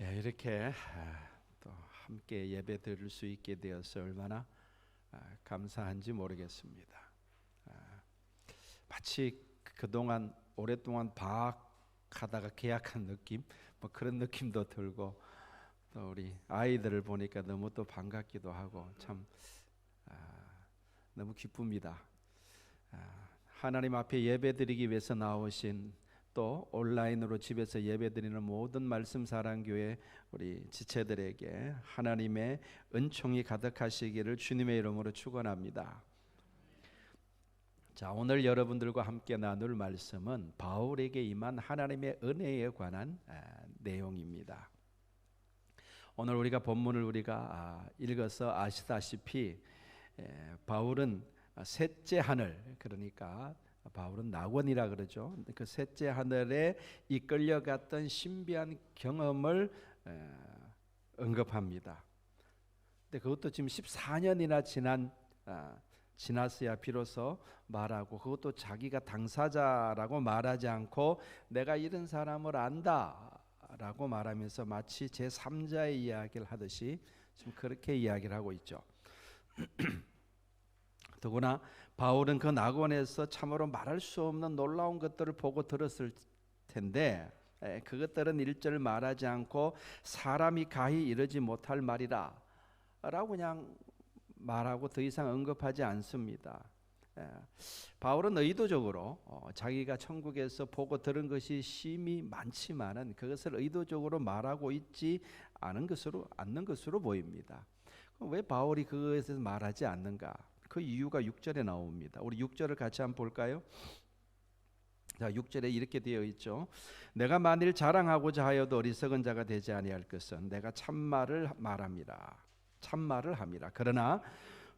이렇게 또 함께 예배 드릴 수 있게 되어서 얼마나 감사한지 모르겠습니다. 마치 그동안 오랫동안 방학하다가 계약한 느낌, 뭐 그런 느낌도 들고, 또 우리 아이들을 보니까 너무 또 반갑기도 하고 참 너무 기쁩니다. 하나님 앞에 예배드리기 위해서 나오신, 또 온라인으로 집에서 예배드리는 모든 말씀 사랑교회 우리 지체들에게 하나님의 은총이 가득하시기를 주님의 이름으로 축원합니다. 자, 오늘 여러분들과 함께 나눌 말씀은 바울에게 임한 하나님의 은혜에 관한 내용입니다. 오늘 우리가 본문을 읽어서 아시다시피 바울은 셋째 하늘, 그러니까 바울은 낙원이라 그러죠. 그 셋째 하늘에 이끌려갔던 신비한 경험을 언급합니다. 근데 그것도 지금 14년이나 지났어야 비로소 말하고, 그것도 자기가 당사자라고 말하지 않고 내가 이런 사람을 안다라고 말하면서 마치 제3자의 이야기를 하듯이 지금 그렇게 이야기를 하고 있죠. 더구나 바울은 그 낙원에서 참으로 말할 수 없는 놀라운 것들을 보고 들었을 텐데, 그것들은 1절 말하지 않고 사람이 가히 이르지 못할 말이라 라고 그냥 말하고 더 이상 언급하지 않습니다. 바울은 의도적으로 자기가 천국에서 보고 들은 것이 심히 많지만은 그것을 의도적으로 말하고 있지 않는 것으로 보입니다. 왜 바울이 그것에서 말하지 않는가? 그 이유가 6절에 나옵니다. 우리 6절을 같이 한번 볼까요? 자, 6절에 이렇게 되어 있죠. 내가 만일 자랑하고자 하여도 어리석은 자가 되지 아니할 것은 내가 참말을 함이라. 그러나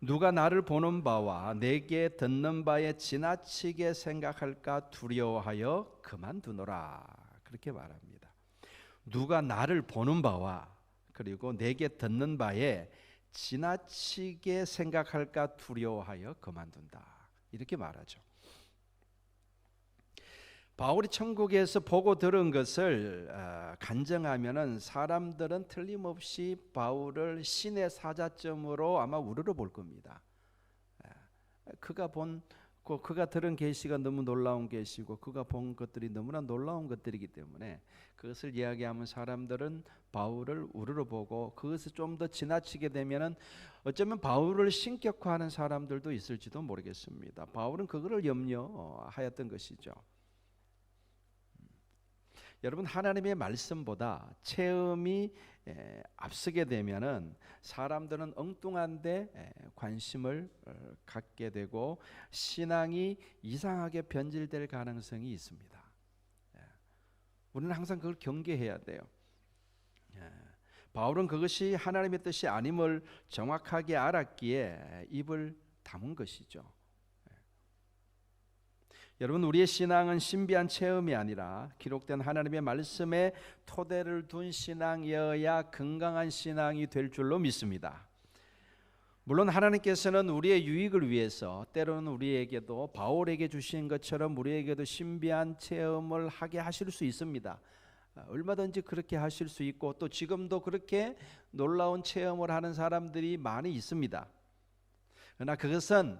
누가 나를 보는 바와 내게 듣는 바에 지나치게 생각할까 두려워하여 그만두노라. 그렇게 말합니다. 누가 나를 보는 바와 그리고 내게 듣는 바에 지나치게 생각할까 두려워하여 그만둔다. 이렇게 말하죠. 바울이 천국에서 보고 들은 것을 간증하면은 사람들은 틀림없이 바울을 신의 사자점으로 아마 우러러 볼 겁니다. 그가 들은 계시가 너무 놀라운 계시고 그가 본 것들이 너무나 놀라운 것들이기 때문에 그것을 이야기하면 사람들은 바울을 우러러보고, 그것을 좀 더 지나치게 되면은 어쩌면 바울을 신격화하는 사람들도 있을지도 모르겠습니다. 바울은 그거를 염려하였던 것이죠. 여러분, 하나님의 말씀보다 체험이 앞서게 되면은 사람들은 엉뚱한데 관심을 갖게 되고 신앙이 이상하게 변질될 가능성이 있습니다. 우리는 항상 그걸 경계해야 돼요. 바울은 그것이 하나님의 뜻이 아님을 정확하게 알았기에 입을 다문 것이죠. 여러분, 우리의 신앙은 신비한 체험이 아니라 기록된 하나님의 말씀에 토대를 둔 신앙이어야 건강한 신앙이 될 줄로 믿습니다. 물론 하나님께서는 우리의 유익을 위해서 때로는 우리에게도 바울에게 주신 것처럼 우리에게도 신비한 체험을 하게 하실 수 있습니다. 얼마든지 그렇게 하실 수 있고, 또 지금도 그렇게 놀라운 체험을 하는 사람들이 많이 있습니다. 그러나 그것은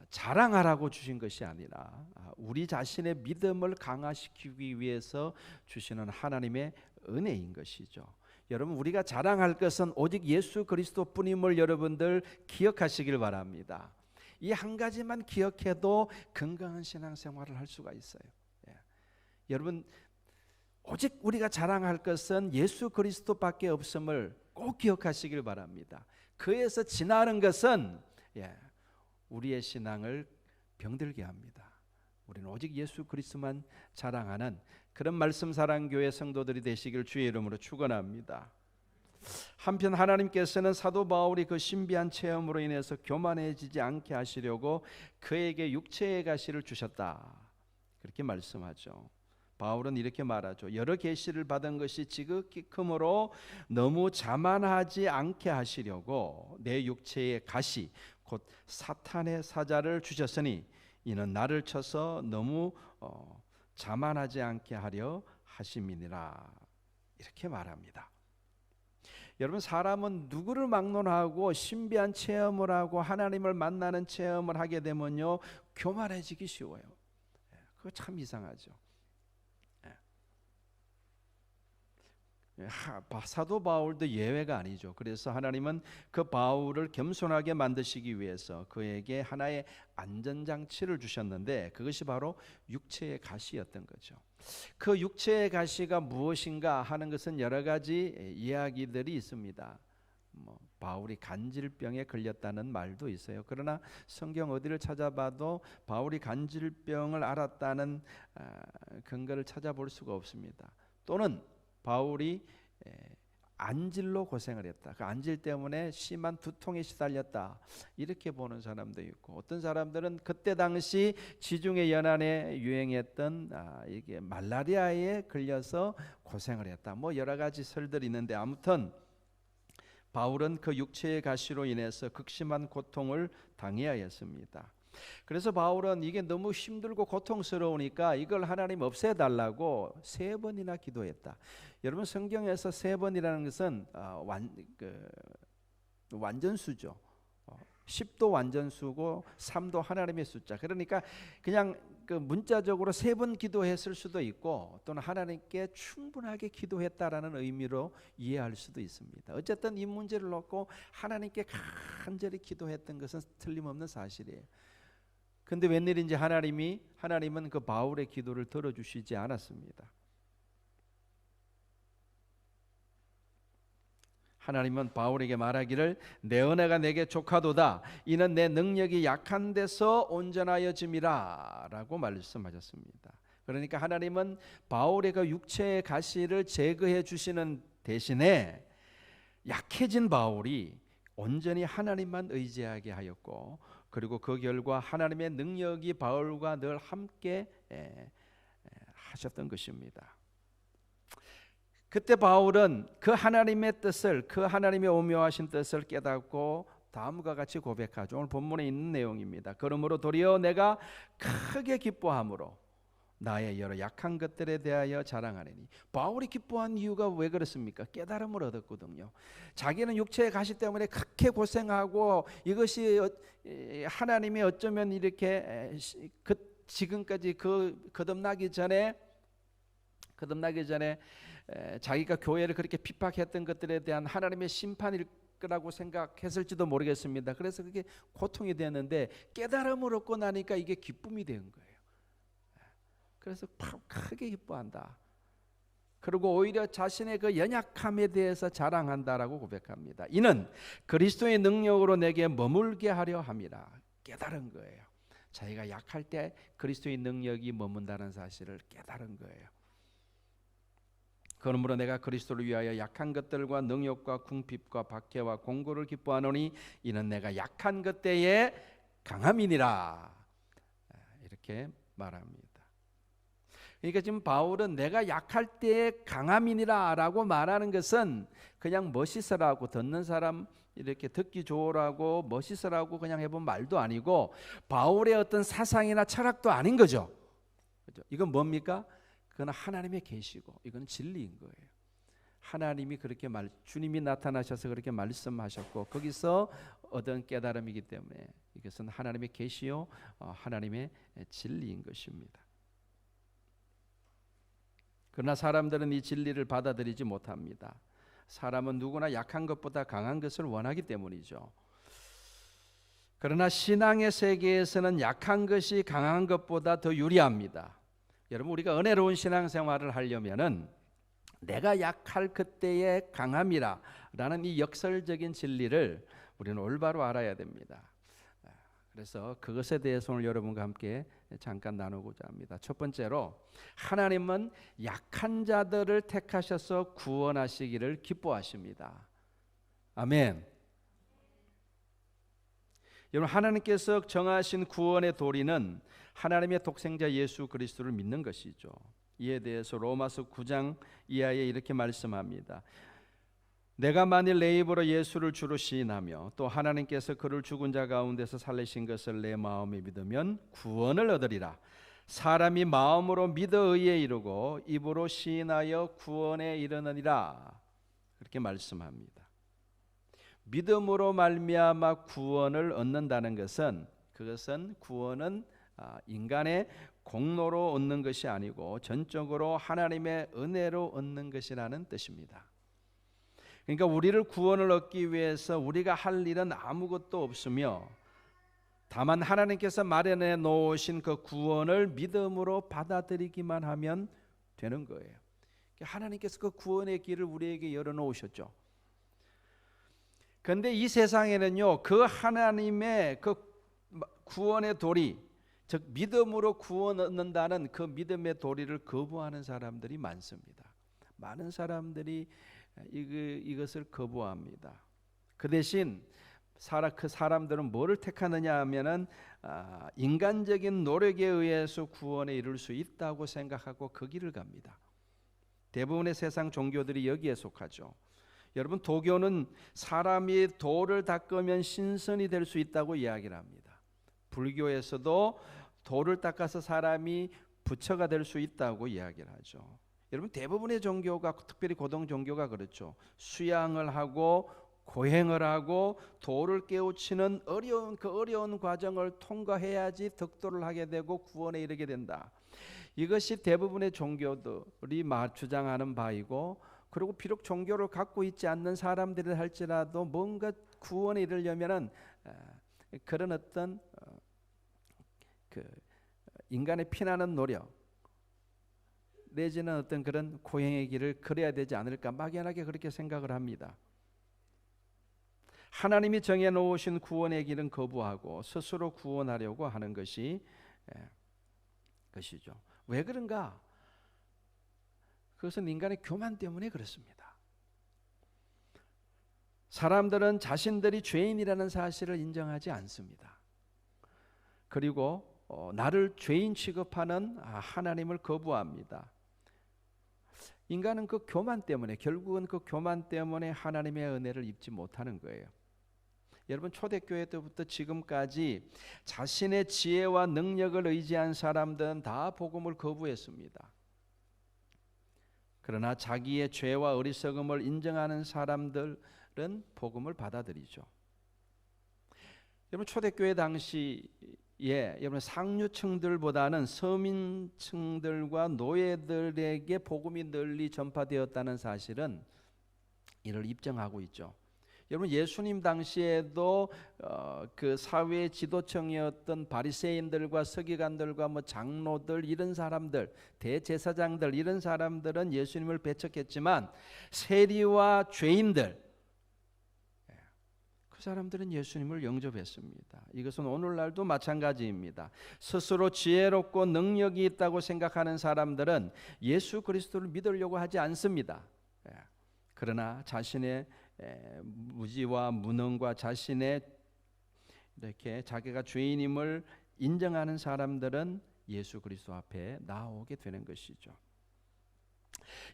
자랑하라고 주신 것이 아니라 우리 자신의 믿음을 강화시키기 위해서 주시는 하나님의 은혜인 것이죠. 여러분, 우리가 자랑할 것은 오직 예수 그리스도뿐임을 여러분들 기억하시길 바랍니다. 이 한 가지만 기억해도 건강한 신앙생활을 할 수가 있어요. 여러분, 오직 우리가 자랑할 것은 예수 그리스도밖에 없음을 꼭 기억하시길 바랍니다. 그에서 지나는 것은 우리의 신앙을 병들게 합니다. 우리는 오직 예수 그리스도만 자랑하는 그런 말씀 사랑교회 성도들이 되시길 주의 이름으로 축원합니다. 한편 하나님께서는 사도 바울이 그 신비한 체험으로 인해서 교만해지지 않게 하시려고 그에게 육체의 가시를 주셨다. 그렇게 말씀하죠. 바울은 이렇게 말하죠. 여러 계시를 받은 것이 지극히 크므로 너무 자만하지 않게 하시려고 내 육체의 가시 곧 사탄의 사자를 주셨으니 이는 나를 쳐서 너무 자만하지 않게 하려 하심이니라. 이렇게 말합니다. 여러분, 사람은 누구를 막론하고 신비한 체험을 하고 하나님을 만나는 체험을 하게 되면요, 교만해지기 쉬워요. 그거 참 이상하죠. 사도 바울도 예외가 아니죠. 그래서 하나님은 그 바울을 겸손하게 만드시기 위해서 그에게 하나의 안전장치를 주셨는데, 그것이 바로 육체의 가시였던 거죠. 그 육체의 가시가 무엇인가 하는 것은 여러 가지 이야기들이 있습니다. 바울이 간질병에 걸렸다는 말도 있어요. 그러나 성경 어디를 찾아봐도 바울이 간질병을 앓았다는 근거를 찾아볼 수가 없습니다. 또는 바울이 안질로 고생을 했다, 그 안질 때문에 심한 두통에 시달렸다, 이렇게 보는 사람도 있고, 어떤 사람들은 그때 당시 지중해 연안에 유행했던 이게 말라리아에 걸려서 고생을 했다, 여러 가지 설들이 있는데, 아무튼 바울은 그 육체의 가시로 인해서 극심한 고통을 당해하였습니다. 그래서 바울은 이게 너무 힘들고 고통스러우니까 이걸 하나님 없애달라고 3번이나 기도했다. 여러분, 성경에서 3번이라는 것은 완전수죠. 10도 완전수고 3도 하나님의 숫자. 그러니까 그냥 그 문자적으로 3번 기도했을 수도 있고, 또는 하나님께 충분하게 기도했다라는 의미로 이해할 수도 있습니다. 어쨌든 이 문제를 놓고 하나님께 간절히 기도했던 것은 틀림없는 사실이에요. 근데 웬일인지 하나님은 그 바울의 기도를 들어주시지 않았습니다. 하나님은 바울에게 말하기를 내 은혜가 내게 족하도다, 이는 내 능력이 약한 데서 온전하여짐이라 라고 말씀하셨습니다. 그러니까 하나님은 바울의 그 육체의 가시를 제거해 주시는 대신에 약해진 바울이 온전히 하나님만 의지하게 하였고, 그리고 그 결과 하나님의 능력이 바울과 늘 함께 하셨던 것입니다. 그때 바울은 그 하나님의 뜻을, 그 하나님의 오묘하신 뜻을 깨닫고 다음과 같이 고백하죠. 오늘 본문에 있는 내용입니다. 그러므로 도리어 내가 크게 기뻐함으로 나의 여러 약한 것들에 대하여 자랑하리니. 바울이 기뻐한 이유가 왜 그렇습니까? 깨달음을 얻었거든요. 자기는 육체의 가시 때문에 크게 고생하고, 이것이 하나님이 어쩌면 이렇게 지금까지 거듭나기 전에 자기가 교회를 그렇게 핍박했던 것들에 대한 하나님의 심판일 거라고 생각했을지도 모르겠습니다. 그래서 그게 고통이 되었는데, 깨달음을 얻고 나니까 이게 기쁨이 된 거예요. 그래서 크게 기뻐한다. 그리고 오히려 자신의 그 연약함에 대해서 자랑한다라고 고백합니다. 이는 그리스도의 능력으로 내게 머물게 하려 함이라. 깨달은 거예요. 자기가 약할 때 그리스도의 능력이 머문다는 사실을 깨달은 거예요. 그러므로 내가 그리스도를 위하여 약한 것들과 능욕과 궁핍과 박해와 공고를 기뻐하노니 이는 내가 약한 것 때에 강함이니라. 이렇게 말합니다. 그러니까 지금 바울은 내가 약할 때에 강함이니라 라고 말하는 것은 그냥 멋있으라고, 듣는 사람 이렇게 듣기 좋으라고 멋있으라고 그냥 해본 말도 아니고, 바울의 어떤 사상이나 철학도 아닌 거죠. 그렇죠? 이건 뭡니까? 그건 하나님의 계시고 이건 진리인 거예요. 하나님이 그렇게 주님이 나타나셔서 그렇게 말씀하셨고, 거기서 얻은 깨달음이기 때문에 이것은 하나님의 계시요 하나님의 진리인 것입니다. 그러나 사람들은 이 진리를 받아들이지 못합니다. 사람은 누구나 약한 것보다 강한 것을 원하기 때문이죠. 그러나 신앙의 세계에서는 약한 것이 강한 것보다 더 유리합니다. 여러분, 우리가 은혜로운 신앙생활을 하려면은 내가 약할 그때의 강함이라 라는 이 역설적인 진리를 우리는 올바로 알아야 됩니다. 그래서 그것에 대해서 오늘 여러분과 함께 잠깐 나누고자 합니다. 첫 번째로, 하나님은 약한 자들을 택하셔서 구원하시기를 기뻐하십니다. 아멘. 여러분, 하나님께서 정하신 구원의 도리는 하나님의 독생자 예수 그리스도를 믿는 것이죠. 이에 대해서 로마서 9장 이하에 이렇게 말씀합니다. 내가 만일 내 입으로 예수를 주로 시인하며 또 하나님께서 그를 죽은 자 가운데서 살리신 것을 내 마음에 믿으면 구원을 얻으리라. 사람이 마음으로 믿어 의에 이르고 입으로 시인하여 구원에 이르느니라. 그렇게 말씀합니다. 믿음으로 말미암아 구원을 얻는다는 것은, 그것은 구원은 인간의 공로로 얻는 것이 아니고 전적으로 하나님의 은혜로 얻는 것이라는 뜻입니다. 그러니까 우리를 구원을 얻기 위해서 우리가 할 일은 아무것도 없으며, 다만 하나님께서 마련해 놓으신 그 구원을 믿음으로 받아들이기만 하면 되는 거예요. 하나님께서 그 구원의 길을 우리에게 열어놓으셨죠. 그런데 이 세상에는요, 그 하나님의 그 구원의 도리, 즉 믿음으로 구원 얻는다는 그 믿음의 도리를 거부하는 사람들이 많습니다. 많은 사람들이 이것을 거부합니다. 그 대신 그 사람들은 뭐를 택하느냐 하면은 인간적인 노력에 의해서 구원에 이룰 수 있다고 생각하고 그 길을 갑니다. 대부분의 세상 종교들이 여기에 속하죠. 여러분, 도교는 사람이 돌을 닦으면 신선이 될 수 있다고 이야기를 합니다. 불교에서도 돌을 닦아서 사람이 부처가 될 수 있다고 이야기를 하죠. 여러분, 대부분의 종교가, 특별히 고등 종교가 그렇죠. 수양을 하고 고행을 하고 도를 깨우치는 어려운 과정을 통과해야지 덕도를 하게 되고 구원에 이르게 된다. 이것이 대부분의 종교들이 주장하는 바이고, 그리고 비록 종교를 갖고 있지 않는 사람들이 할지라도 뭔가 구원에 이르려면은 그런 어떤 인간의 피나는 노력 내지는 어떤 그런 고행의 길을 걸어야 되지 않을까, 막연하게 그렇게 생각을 합니다. 하나님이 정해놓으신 구원의 길은 거부하고 스스로 구원하려고 하는 것이죠. 왜 그런가? 그것은 인간의 교만 때문에 그렇습니다. 사람들은 자신들이 죄인이라는 사실을 인정하지 않습니다. 그리고 나를 죄인 취급하는 하나님을 거부합니다. 인간은 그 교만 때문에, 결국은 그 교만 때문에 하나님의 은혜를 입지 못하는 거예요. 여러분, 초대교회 때부터 지금까지 자신의 지혜와 능력을 의지한 사람들은 다 복음을 거부했습니다. 그러나 자기의 죄와 어리석음을 인정하는 사람들은 복음을 받아들이죠. 여러분, 초대교회 당시에 여러분 상류층들보다는 서민층들과 노예들에게 복음이 널리 전파되었다는 사실은 이를 입증하고 있죠. 여러분, 예수님 당시에도 그 사회 지도층이었던 바리새인들과 서기관들과 장로들, 이런 사람들, 대제사장들, 이런 사람들은 예수님을 배척했지만 세리와 죄인들, 그 사람들은 예수님을 영접했습니다. 이것은 오늘날도 마찬가지입니다. 스스로 지혜롭고 능력이 있다고 생각하는 사람들은 예수 그리스도를 믿으려고 하지 않습니다. 그러나 자신의 무지와 무능과 자신의 이렇게 자기가 죄인임을 인정하는 사람들은 예수 그리스도 앞에 나오게 되는 것이죠.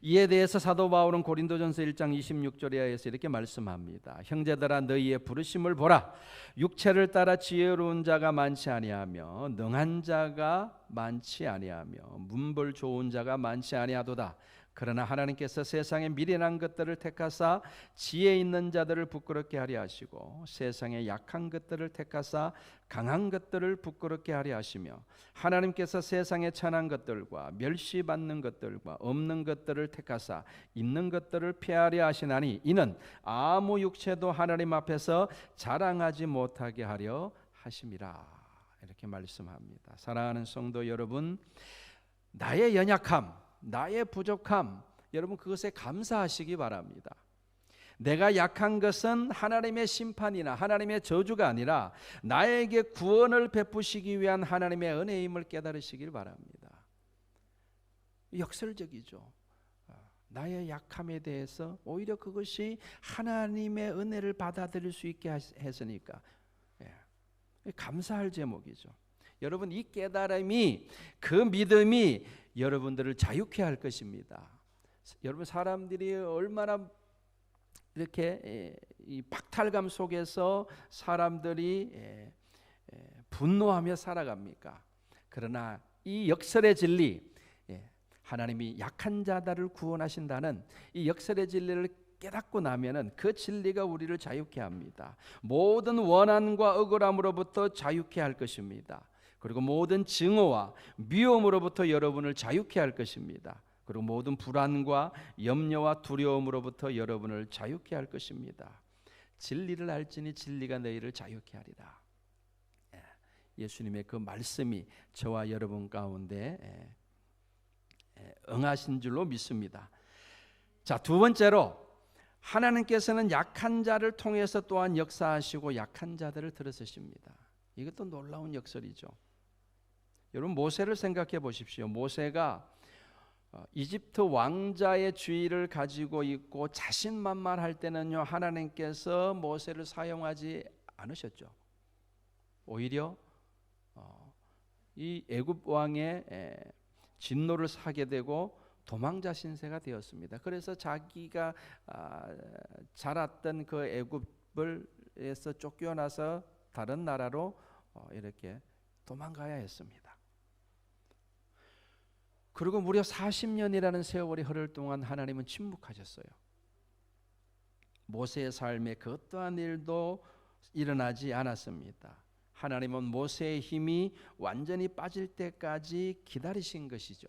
이에 대해서 사도 바울은 고린도전서 1장 26절에서 이렇게 말씀합니다. 형제들아, 너희의 부르심을 보라. 육체를 따라 지혜로운 자가 많지 아니하며 능한 자가 많지 아니하며 문벌 좋은 자가 많지 아니하도다. 그러나 하나님께서 세상의 미련한 것들을 택하사 지혜 있는 자들을 부끄럽게 하려 하시고 세상의 약한 것들을 택하사 강한 것들을 부끄럽게 하려 하시며 하나님께서 세상의 천한 것들과 멸시받는 것들과 없는 것들을 택하사 있는 것들을 폐하려 하시나니 이는 아무 육체도 하나님 앞에서 자랑하지 못하게 하려 하심이라. 이렇게 말씀합니다. 사랑하는 성도 여러분, 나의 연약함, 나의 부족함, 여러분 그것에 감사하시기 바랍니다. 내가 약한 것은 하나님의 심판이나 하나님의 저주가 아니라 나에게 구원을 베푸시기 위한 하나님의 은혜임을 깨달으시길 바랍니다. 역설적이죠. 나의 약함에 대해서 오히려 그것이 하나님의 은혜를 받아들일 수 있게 했으니까 감사할 제목이죠. 여러분, 이 깨달음이, 그 믿음이 여러분들을 자유케 할 것입니다. 여러분, 사람들이 얼마나 이렇게 이 박탈감 속에서 사람들이 분노하며 살아갑니까? 그러나 이 역설의 진리, 하나님이 약한 자들을 구원하신다는 이 역설의 진리를 깨닫고 나면은 그 진리가 우리를 자유케 합니다. 모든 원한과 억울함으로부터 자유케 할 것입니다. 그리고 모든 증오와 미움으로부터 여러분을 자유케 할 것입니다. 그리고 모든 불안과 염려와 두려움으로부터 여러분을 자유케 할 것입니다. 진리를 알지니 진리가 너희를 자유케 하리라. 예수님의 그 말씀이 저와 여러분 가운데 응하신 줄로 믿습니다. 자, 두 번째로 하나님께서는 약한 자를 통해서 또한 역사하시고 약한 자들을 들어서십니다. 이것도 놀라운 역설이죠. 여러분 모세를 생각해 보십시오. 모세가 이집트 왕자의 주의를 가지고 있고 자신만만할 때는요, 하나님께서 모세를 사용하지 않으셨죠. 오히려 이 애굽 왕의 진노를 사게 되고 도망자 신세가 되었습니다. 그래서 자기가 자랐던 그 애굽을에서 쫓겨나서 다른 나라로 이렇게 도망가야 했습니다. 그리고 무려 40년이라는 세월이 흐를 동안 하나님은 침묵하셨어요. 모세의 삶에 그 어떠한 일도 일어나지 않았습니다. 하나님은 모세의 힘이 완전히 빠질 때까지 기다리신 것이죠.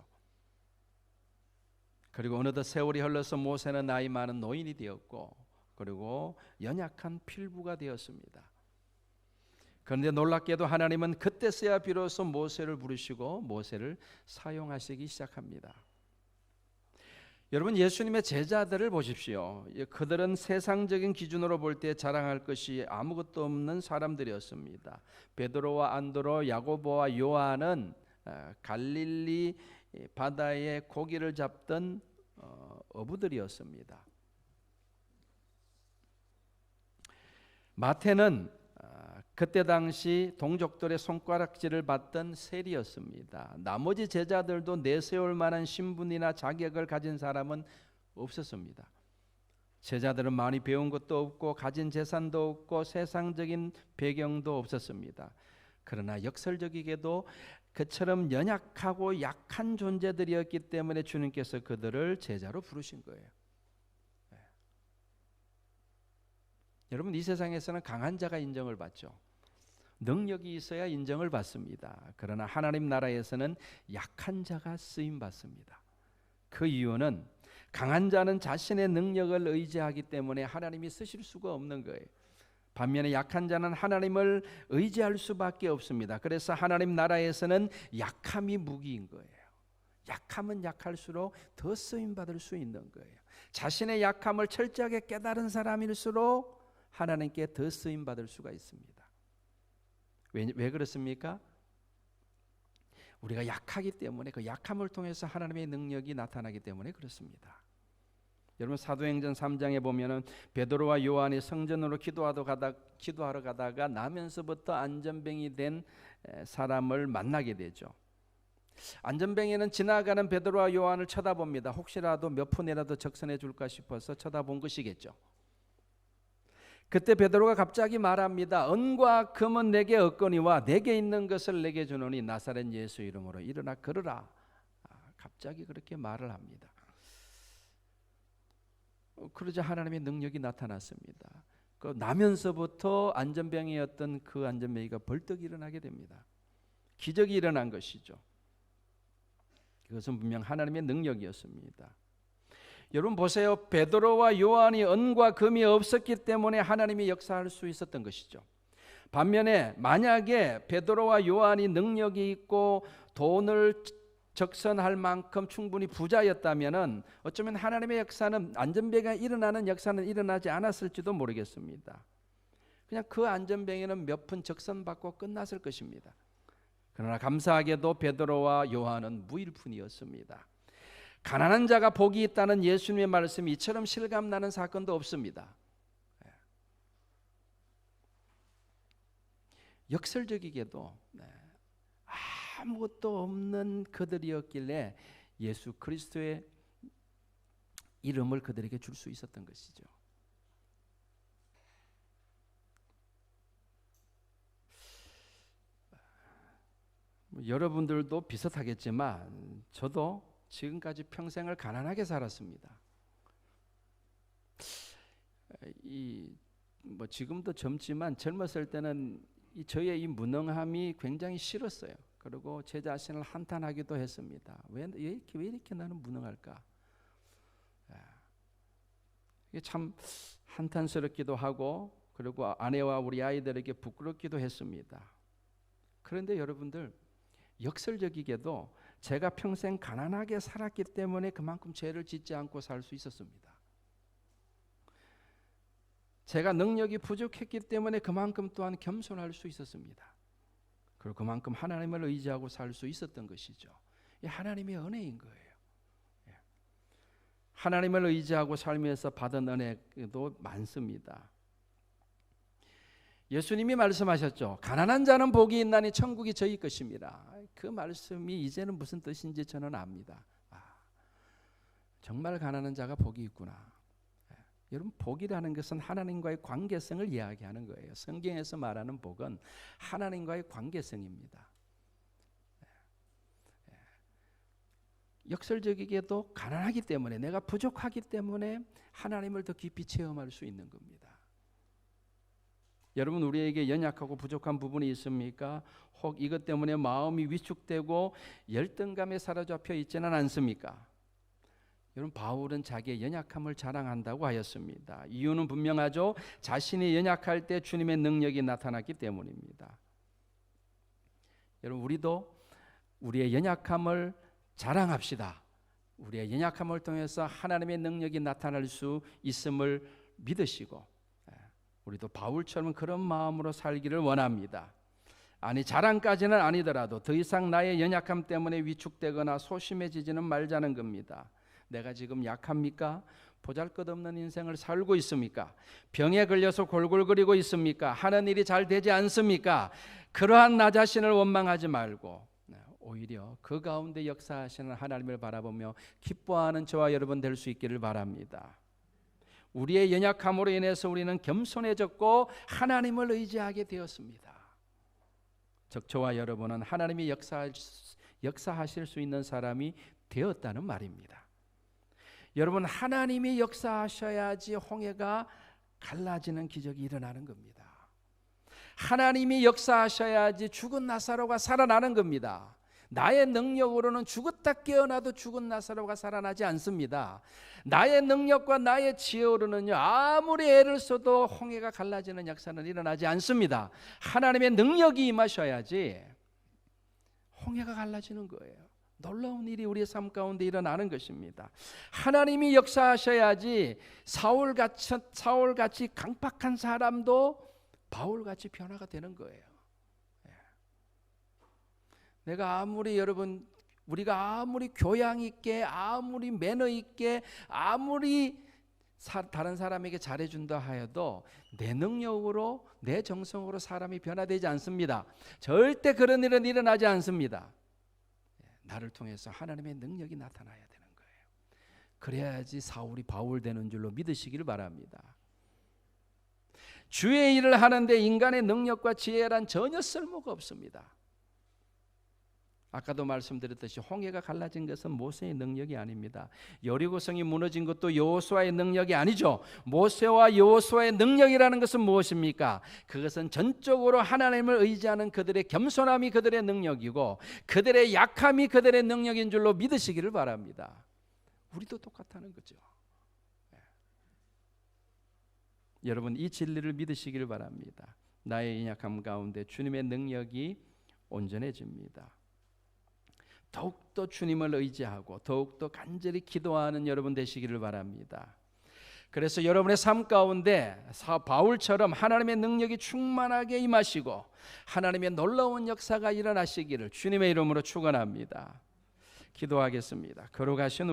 그리고 어느덧 세월이 흘러서 모세는 나이 많은 노인이 되었고, 그리고 연약한 필부가 되었습니다. 그런데 놀랍게도 하나님은 그때서야 비로소 모세를 부르시고 모세를 사용하시기 시작합니다. 여러분 예수님의 제자들을 보십시오. 그들은 세상적인 기준으로 볼 때 자랑할 것이 아무것도 없는 사람들이었습니다. 베드로와 안드로, 야고보와 요한은 갈릴리 바다에 고기를 잡던 어부들이었습니다. 마태는 그때 당시 동족들의 손가락질을 받던 세리였습니다. 나머지 제자들도 내세울 만한 신분이나 자격을 가진 사람은 없었습니다. 제자들은 많이 배운 것도 없고 가진 재산도 없고 세상적인 배경도 없었습니다. 그러나 역설적이게도 그처럼 연약하고 약한 존재들이었기 때문에 주님께서 그들을 제자로 부르신 거예요. 여러분 이 세상에서는 강한 자가 인정을 받죠. 능력이 있어야 인정을 받습니다. 그러나 하나님 나라에서는 약한 자가 쓰임 받습니다. 그 이유는 강한 자는 자신의 능력을 의지하기 때문에 하나님이 쓰실 수가 없는 거예요. 반면에 약한 자는 하나님을 의지할 수밖에 없습니다. 그래서 하나님 나라에서는 약함이 무기인 거예요. 약하면 약할수록 더 쓰임 받을 수 있는 거예요. 자신의 약함을 철저하게 깨달은 사람일수록 하나님께 더 쓰임 받을 수가 있습니다. 왜 그렇습니까? 우리가 약하기 때문에 그 약함을 통해서 하나님의 능력이 나타나기 때문에 그렇습니다. 여러분 사도행전 3장에 보면은 베드로와 요한이 성전으로 기도하러 가다가 나면서부터 안전병이 된 사람을 만나게 되죠. 안전병이는 지나가는 베드로와 요한을 쳐다봅니다. 혹시라도 몇 푼이라도 적선해 줄까 싶어서 쳐다본 것이겠죠. 그때 베드로가 갑자기 말합니다. 은과 금은 내게 없거니와 내게 있는 것을 내게 주노니 나사렛 예수 이름으로 일어나 걸으라. 갑자기 그렇게 말을 합니다. 그러자 하나님의 능력이 나타났습니다. 그 나면서부터 안전병이었던 그 안전병이가 벌떡 일어나게 됩니다. 기적이 일어난 것이죠. 그것은 분명 하나님의 능력이었습니다. 여러분 보세요. 베드로와 요한이 은과 금이 없었기 때문에 하나님이 역사할 수 있었던 것이죠. 반면에 만약에 베드로와 요한이 능력이 있고 돈을 적선할 만큼 충분히 부자였다면은 어쩌면 하나님의 역사는 안전병이 일어나는 역사는 일어나지 않았을지도 모르겠습니다. 그냥 그 안전병에는 몇 푼 적선받고 끝났을 것입니다. 그러나 감사하게도 베드로와 요한은 무일푼이었습니다. 가난한 자가 복이 있다는 예수님의 말씀이 이처럼 실감나는 사건도 없습니다. 역설적이게도 아무것도 없는 그들이었길래 예수 그리스도의 이름을 그들에게 줄 수 있었던 것이죠. 여러분들도 비슷하겠지만 저도 지금까지 평생을 가난하게 살았습니다. 뭐 지금도 젊지만 젊었을 때는 저의 이 무능함이 굉장히 싫었어요. 그리고 제 자신을 한탄하기도 했습니다. 왜 이렇게 나는 무능할까? 이게 참 한탄스럽기도 하고, 그리고 아내와 우리 아이들에게 부끄럽기도 했습니다. 그런데 여러분들, 역설적이게도 제가 평생 가난하게 살았기 때문에 그만큼 죄를 짓지 않고 살 수 있었습니다. 제가 능력이 부족했기 때문에 그만큼 또한 겸손할 수 있었습니다. 그리고 그만큼 하나님을 의지하고 살 수 있었던 것이죠. 이 하나님의 은혜인 거예요. 하나님을 의지하고 살면서 받은 은혜도 많습니다. 예수님이 말씀하셨죠. 가난한 자는 복이 있나니 천국이 저희 것입니다. 그 말씀이 이제는 무슨 뜻인지 저는 압니다. 정말 가난한 자가 복이 있구나. 여러분, 복이라는 것은 하나님과의 관계성을 이야기하는 거예요. 성경에서 말하는 복은 하나님과의 관계성입니다. 역설적이게도 가난하기 때문에, 내가 부족하기 때문에 하나님을 더 깊이 체험할 수 있는 겁니다. 여러분, 우리에게 연약하고 부족한 부분이 있습니까? 혹 이것 때문에 마음이 위축되고 열등감에 사로잡혀 있지는 않습니까? 여러분, 바울은 자기의 연약함을 자랑한다고 하였습니다. 이유는 분명하죠. 자신이 연약할 때 주님의 능력이 나타났기 때문입니다. 여러분, 우리도 우리의 연약함을 자랑합시다. 우리의 연약함을 통해서 하나님의 능력이 나타날 수 있음을 믿으시고, 우리도 바울처럼 그런 마음으로 살기를 원합니다. 아니, 자랑까지는 아니더라도 더 이상 나의 연약함 때문에 위축되거나 소심해지지는 말자는 겁니다. 내가 지금 약합니까? 보잘것없는 인생을 살고 있습니까? 병에 걸려서 골골거리고 있습니까? 하는 일이 잘 되지 않습니까? 그러한 나 자신을 원망하지 말고 오히려 그 가운데 역사하시는 하나님을 바라보며 기뻐하는 저와 여러분 될 수 있기를 바랍니다. 우리의 연약함으로 인해서 우리는 겸손해졌고 하나님을 의지하게 되었습니다. 즉 저와 여러분은 하나님이 역사하실 수 있는 사람이 되었다는 말입니다. 여러분, 하나님이 역사하셔야지 홍해가 갈라지는 기적이 일어나는 겁니다. 하나님이 역사하셔야지 죽은 나사로가 살아나는 겁니다. 나의 능력으로는 죽었다 깨어나도 죽은 나사로가 살아나지 않습니다. 나의 능력과 나의 지혜로는요, 아무리 애를 써도 홍해가 갈라지는 역사는 일어나지 않습니다. 하나님의 능력이 임하셔야지 홍해가 갈라지는 거예요. 놀라운 일이 우리의 삶 가운데 일어나는 것입니다. 하나님이 역사하셔야지 사울같이 강팍한 사람도 바울같이 변화가 되는 거예요. 내가 아무리 우리가 아무리 교양 있게, 아무리 매너 있게, 아무리 다른 사람에게 잘해준다 하여도 내 능력으로, 내 정성으로 사람이 변화되지 않습니다. 절대 그런 일은 일어나지 않습니다. 나를 통해서 하나님의 능력이 나타나야 되는 거예요. 그래야지 사울이 바울 되는 줄로 믿으시기를 바랍니다. 주의 일을 하는데 인간의 능력과 지혜란 전혀 쓸모가 없습니다. 아까도 말씀드렸듯이 홍해가 갈라진 것은 모세의 능력이 아닙니다. 여리고성이 무너진 것도 여호수아의 능력이 아니죠. 모세와 여호수아의 능력이라는 것은 무엇입니까? 그것은 전적으로 하나님을 의지하는 그들의 겸손함이 그들의 능력이고 그들의 약함이 그들의 능력인 줄로 믿으시기를 바랍니다. 우리도 똑같다는 거죠. 여러분, 이 진리를 믿으시기를 바랍니다. 나의 연약함 가운데 주님의 능력이 온전해집니다. 더욱더 주님을 의지하고 더욱더 간절히 기도하는 여러분 되시기를 바랍니다. 그래서 여러분의 삶 가운데 바울처럼 하나님의 능력이 충만하게 임하시고 하나님의 놀라운 역사가 일어나시기를 주님의 이름으로 축원합니다. 기도하겠습니다. 걸어가신